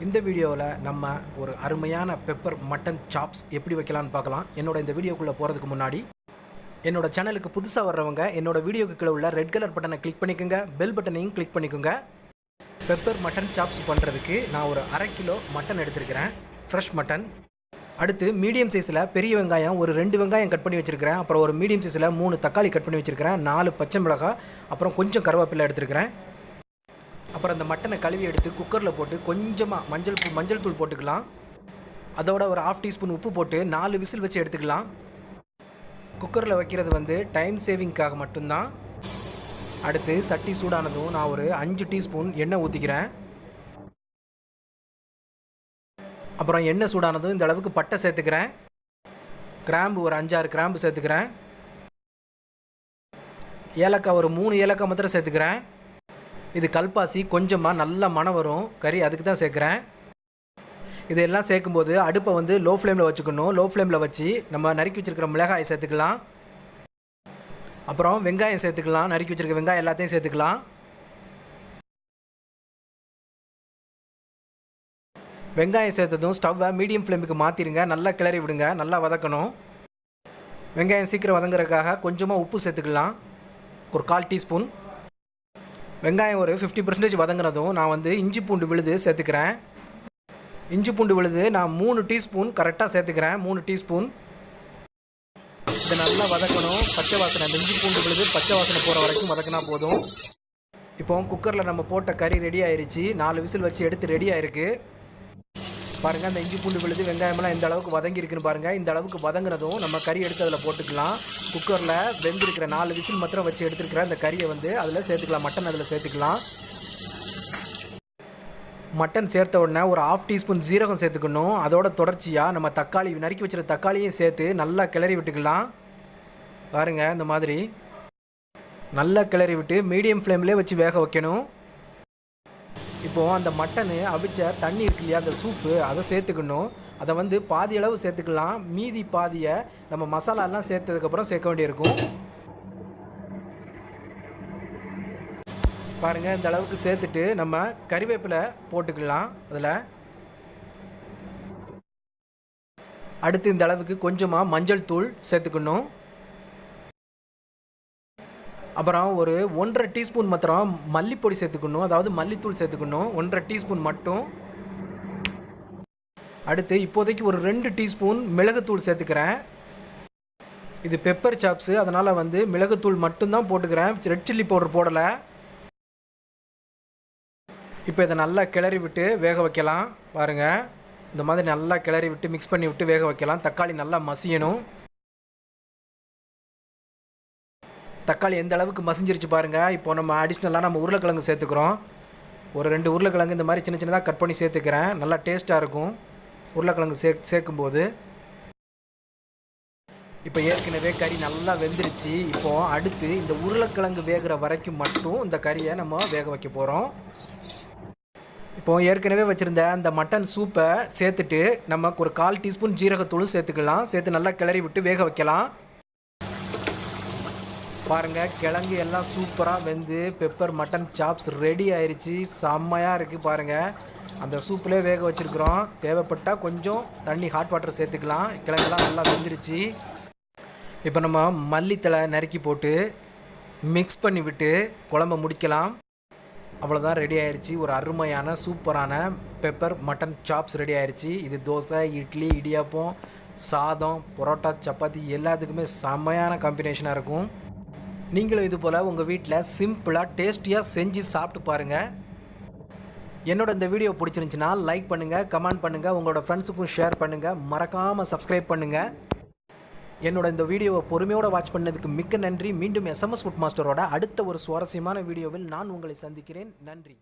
இந்த வீடியோவில் நம்ம ஒரு அருமையான பெப்பர் மட்டன் சாப்ஸ் எப்படி வைக்கலான்னு பார்க்கலாம். இந்த வீடியோக்குள்ளே போகிறதுக்கு முன்னாடி என்னோட சேனலுக்கு புதுசாக வர்றவங்க என்னோட வீடியோக்கு கீழே உள்ள ரெட் கலர் பட்டனை கிளிக் பண்ணிக்கோங்க, பெல் பட்டனையும் கிளிக் பண்ணிக்கோங்க. பெப்பர் மட்டன் சாப்ஸ் பண்ணுறதுக்கு நான் ஒரு 1/2 கிலோ மட்டன் எடுத்துருக்கிறேன், ஃப்ரெஷ் மட்டன். அடுத்து மீடியம் சைஸில் பெரிய வெங்காயம் ஒரு 2 வெங்காயம் கட் பண்ணி வச்சுருக்கிறேன். அப்புறம் ஒரு மீடியம் சைஸில் 3 தக்காளி கட் பண்ணி வச்சுருக்கிறேன், 4 பச்சை மிளகாய், அப்புறம் கொஞ்சம் கருவேப்பிலை எடுத்துருக்கிறேன். அப்புறம் அந்த மட்டனை கழுவி எடுத்து குக்கரில் போட்டு கொஞ்சமாக மஞ்சள் தூள் போட்டுக்கலாம். அதோட ஒரு 1/2 டீஸ்பூன் உப்பு போட்டு 4 விசில் வச்சு எடுத்துக்கலாம். குக்கரில் வைக்கிறது டைம் சேவிங்காக மட்டும்தான். அடுத்து சட்டி சூடானதும் நான் ஒரு 5 டீஸ்பூன் எண்ணெய் ஊற்றிக்கிறேன். அப்புறம் எண்ணெய் சூடானதும் இந்த அளவுக்கு பட்டை சேர்த்துக்கிறேன். கிராம்பு ஒரு 5-6 கிராம்பு சேர்த்துக்கிறேன். ஏலக்காய் ஒரு 3 ஏலக்காய் மாத்திரம் சேர்த்துக்கிறேன். இது கல்பாசி, கொஞ்சமாக நல்ல மணம் வரும் கறி, அதுக்கு தான் சேர்க்குறேன். இதெல்லாம் சேர்க்கும்போது அடுப்பை லோ ஃப்ளேமில் வச்சுக்கணும். லோ ஃப்ளேமில் வச்சு நம்ம நறுக்கி வச்சுருக்கிற மிளகாயை சேர்த்துக்கலாம். அப்புறம் வெங்காயம் சேர்த்துக்கலாம். நறுக்கி வச்சுருக்க வெங்காயம் எல்லாத்தையும் சேர்த்துக்கலாம். வெங்காயம் சேர்த்ததும் ஸ்டவ்வை மீடியம் ஃப்ளேமுக்கு மாற்றிடுங்க. நல்லா கிளறி விடுங்க, நல்லா வதக்கணும். வெங்காயம் சீக்கிரம் வதங்குறதுக்காக கொஞ்சமாக உப்பு சேர்த்துக்கலாம், ஒரு 1/4 டீஸ்பூன். வெங்காயம் ஒரு 50% வதங்கினதும் நான் இஞ்சி பூண்டு விழுது சேர்த்துக்கிறேன். இஞ்சி பூண்டு விழுது நான் 3 டீஸ்பூன் கரெக்டாக சேர்த்துக்கிறேன், 3 டீஸ்பூன். இதை நல்லா வதக்கணும். பச்சை வாசனை, அந்த இஞ்சி பூண்டு விழுது பச்சை வாசனை போகிற வரைக்கும் வதக்கினா போதும். இப்போ குக்கரில் நம்ம போட்ட கறி ரெடி ஆயிடுச்சு. 4 விசில் வச்சு எடுத்து ரெடி ஆயிருக்கு. பாருங்கள், அந்த இஞ்சி பூண்டு விழுது வெங்காயமெல்லாம் இந்த அளவுக்கு வதங்கியிருக்குன்னு பாருங்கள். இந்த அளவுக்கு வதங்கினதும் நம்ம கறி எடுத்து அதில் போட்டுக்கலாம். குக்கரில் வெந்திருக்கிற 4 விசில் மாத்திரம் வச்சு எடுத்துருக்கிற அந்த கறியை அதில் சேர்த்துக்கலாம். மட்டன் அதில் சேர்த்துக்கலாம். மட்டன் சேர்த்த உடனே ஒரு 1/2 டீஸ்பூன் ஜீரகம் சேர்த்துக்கணும். அதோட தொடர்ச்சியாக நம்ம தக்காளி நறுக்கி வச்சுருக்க தக்காளியும் சேர்த்து நல்லா கிளறி விட்டுக்கலாம். பாருங்கள், இந்த மாதிரி நல்லா கிளறி விட்டு மீடியம் ஃப்ளேம்லேயே வச்சு வேக வைக்கணும். இப்போது அந்த மட்டனு அவிச்ச தண்ணி இருக்கு இல்லையா, அந்த சூப்பு, அதை சேர்த்துக்கணும். அதை பாதி அளவு சேர்த்துக்கலாம். மீதி பாதியை நம்ம மசாலாலாம் சேர்த்ததுக்கப்புறம் சேர்க்க வேண்டியிருக்கும். பாருங்கள், இந்த அளவுக்கு சேர்த்துட்டு நம்ம கறிவேப்பிலை போட்டுக்கலாம் அதில். அடுத்து இந்த அளவுக்கு கொஞ்சமாக மஞ்சள் தூள் சேர்த்துக்கணும். அப்புறம் ஒரு 1/2 டீஸ்பூன் மாத்திரம் மல்லிப்பொடி சேர்த்துக்கணும், அதாவது மல்லித்தூள் சேர்த்துக்கணும், 1/2 டீஸ்பூன் மட்டும். அடுத்து இப்போதைக்கு ஒரு 2 டீஸ்பூன் மிளகுத்தூள் சேர்த்துக்கிறேன். இது பெப்பர் சாப்ஸு, அதனால் மிளகுத்தூள் மட்டும்தான் போட்டுக்கிறேன், ரெட் சில்லி பவுடர் போடலை. இப்போ இதை நல்லா கிளறி விட்டு வேக வைக்கலாம். பாருங்கள், இந்த மாதிரி நல்லா கிளறி விட்டு மிக்ஸ் பண்ணி விட்டு வேக வைக்கலாம். தக்காளி நல்லா மசியணும். தக்காளி எந்த அளவுக்கு மசிஞ்சிருச்சு பாருங்கள். இப்போ நம்ம அடிஷ்னலாக நம்ம உருளைக்கிழங்கு சேர்த்துக்கிறோம். ஒரு 2 உருளைக்கிழங்கு இந்த மாதிரி சின்ன சின்னதாக கட் பண்ணி சேர்த்துக்கிறேன். நல்லா டேஸ்ட்டாக இருக்கும் உருளைக்கிழங்கு சேர்க்கும்போது. இப்போ ஏற்கனவே கறி நல்லா வெந்துருச்சு. இப்போது அடுத்து இந்த உருளைக்கிழங்கு வேகிற வரைக்கும் மட்டும் இந்த கறியை நம்ம வேக வைக்க போகிறோம். இப்போது ஏற்கனவே வச்சுருந்த அந்த மட்டன் சூப்பை சேர்த்துட்டு நமக்கு ஒரு 1/4 டீஸ்பூன் ஜீரகத்தூளும் சேர்த்துக்கலாம். சேர்த்து நல்லா கிளறி விட்டு வேக வைக்கலாம். பாருங்கள், கிழங்கு எல்லாம் சூப்பராக வெந்து பெப்பர் மட்டன் சாப்ஸ் ரெடி ஆயிடுச்சு. செம்மையாக இருக்குது பாருங்கள். அந்த சூப்பிலே வேக வச்சுருக்குறோம். தேவைப்பட்டால் கொஞ்சம் தண்ணி ஹாட் வாட்டர் சேர்த்துக்கலாம். கிழங்கெல்லாம் நல்லா வெந்துருச்சு. இப்போ நம்ம மல்லித்தலை நறுக்கி போட்டு மிக்ஸ் பண்ணி விட்டு குழம்ப முடிக்கலாம். அவ்வளோதான், ரெடி ஆயிடுச்சு. ஒரு அருமையான சூப்பரான பெப்பர் மட்டன் சாப்ஸ் ரெடி ஆயிடுச்சு. இது தோசை, இட்லி, இடியாப்பம், சாதம், பரோட்டா, சப்பாத்தி எல்லாத்துக்குமே செம்மையான காம்பினேஷனாக இருக்கும். நீங்களும் இது போல் உங்கள் வீட்டில் சிம்பிளாக டேஸ்டியாக செஞ்சு சாப்பிட்டு பாருங்கள். இந்த வீடியோ பிடிச்சிருந்துச்சின்னா லைக் பண்ணுங்கள், கமெண்ட் பண்ணுங்கள், உங்களோட ஃப்ரெண்ட்ஸுக்கும் ஷேர் பண்ணுங்கள். மறக்காமல் சப்ஸ்கிரைப் பண்ணுங்கள். இந்த வீடியோவை பொறுமையோடு வாட்ச் பண்ணதுக்கு மிக்க நன்றி. மீண்டும் SMS ஃபுட் மாஸ்டரோட அடுத்த ஒரு சுவாரஸ்யமான வீடியோவில் நான் உங்களை சந்திக்கிறேன். நன்றி.